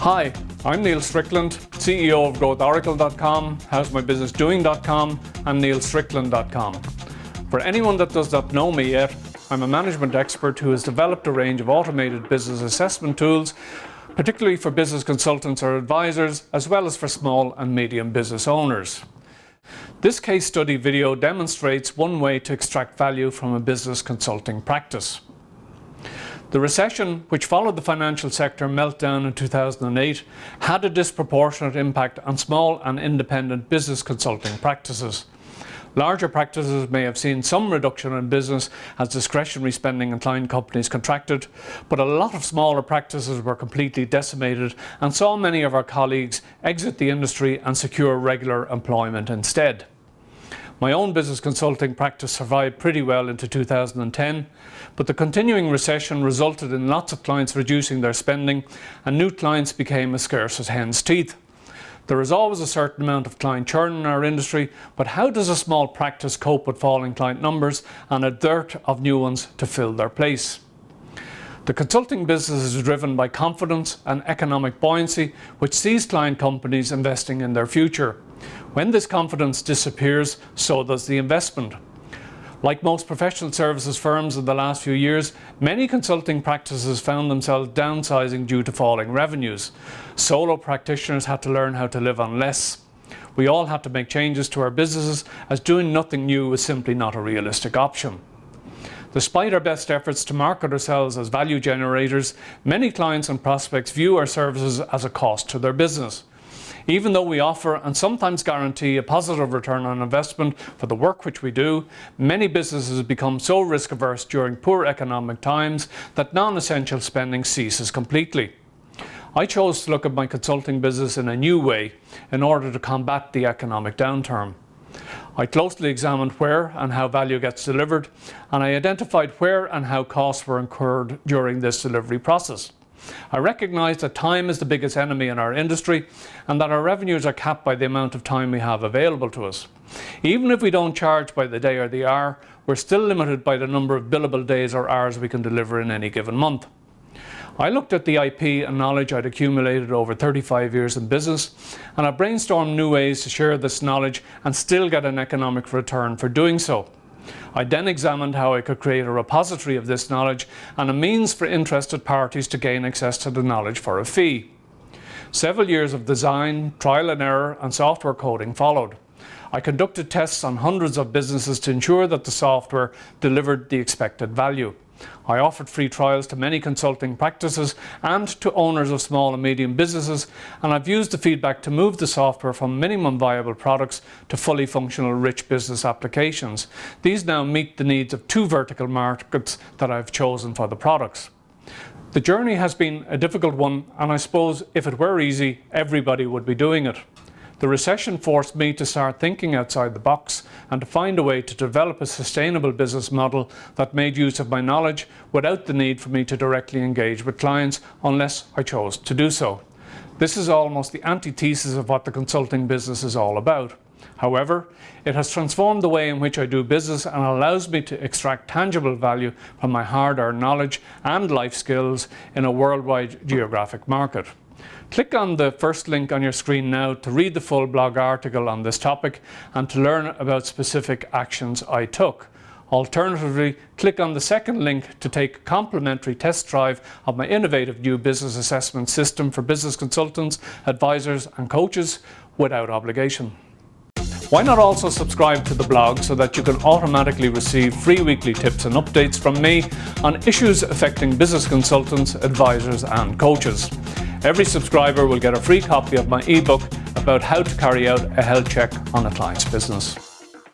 Hi, I'm Niall Strickland, CEO of GrowthOracle Dot Com, HowsMyBusinessDoing Dot Com, and Niall Strickland Dot Com. For anyone that does not know me yet, I'm a management expert who has developed a range of automated business assessment tools, particularly for business consultants or advisors, as well as for small and medium business owners. This case study video demonstrates one way to extract value from a business consulting practice. The recession, which followed the financial sector meltdown in 2008, had a disproportionate impact on small and independent business consulting practices. Larger practices may have seen some reduction in business as discretionary spending in client companies contracted, but a lot of smaller practices were completely decimated and saw many of our colleagues exit the industry and secure regular employment instead. My own business consulting practice survived pretty well into 2010, but the continuing recession resulted in lots of clients reducing their spending and new clients became as scarce as hen's teeth. There is always a certain amount of client churn in our industry, but how does a small practice cope with falling client numbers and a dearth of new ones to fill their place? The consulting business is driven by confidence and economic buoyancy, which sees client companies investing in their future. When this confidence disappears, so does the investment. Like most professional services firms in the last few years, many consulting practices found themselves downsizing due to falling revenues. Solo practitioners had to learn how to live on less. We all had to make changes to our businesses, as doing nothing new was simply not a realistic option. Despite our best efforts to market ourselves as value generators, many clients and prospects view our services as a cost to their business. Even though we offer and sometimes guarantee a positive return on investment for the work which we do, many businesses become so risk averse during poor economic times that non-essential spending ceases completely. I chose to look at my consulting business in a new way in order to combat the economic downturn. I closely examined where and how value gets delivered, and I identified where and how costs were incurred during this delivery process. I recognise that time is the biggest enemy in our industry and that our revenues are capped by the amount of time we have available to us. Even if we don't charge by the day or the hour, we're still limited by the number of billable days or hours we can deliver in any given month. I looked at the IP and knowledge I'd accumulated over 35 years in business, and I brainstormed new ways to share this knowledge and still get an economic return for doing so. I then examined how I could create a repository of this knowledge and a means for interested parties to gain access to the knowledge for a fee. Several years of design, trial and error, and software coding followed. I conducted tests on hundreds of businesses to ensure that the software delivered the expected value. I offered free trials to many consulting practices and to owners of small and medium businesses, and I've used the feedback to move the software from minimum viable products to fully functional rich business applications. These now meet the needs of two vertical markets that I've chosen for the products. The journey has been a difficult one, and I suppose if it were easy, everybody would be doing it. The recession forced me to start thinking outside the box and to find a way to develop a sustainable business model that made use of my knowledge without the need for me to directly engage with clients unless I chose to do so. This is almost the antithesis of what the consulting business is all about. However, it has transformed the way in which I do business and allows me to extract tangible value from my hard-earned knowledge and life skills in a worldwide geographic market. Click on the first link on your screen now to read the full blog article on this topic and to learn about specific actions I took. Alternatively, click on the second link to take a complimentary test drive of my innovative new business assessment system for business consultants, advisors and coaches without obligation. Why not also subscribe to the blog so that you can automatically receive free weekly tips and updates from me on issues affecting business consultants, advisors and coaches. Every subscriber will get a free copy of my ebook about how to carry out a health check on a client's business.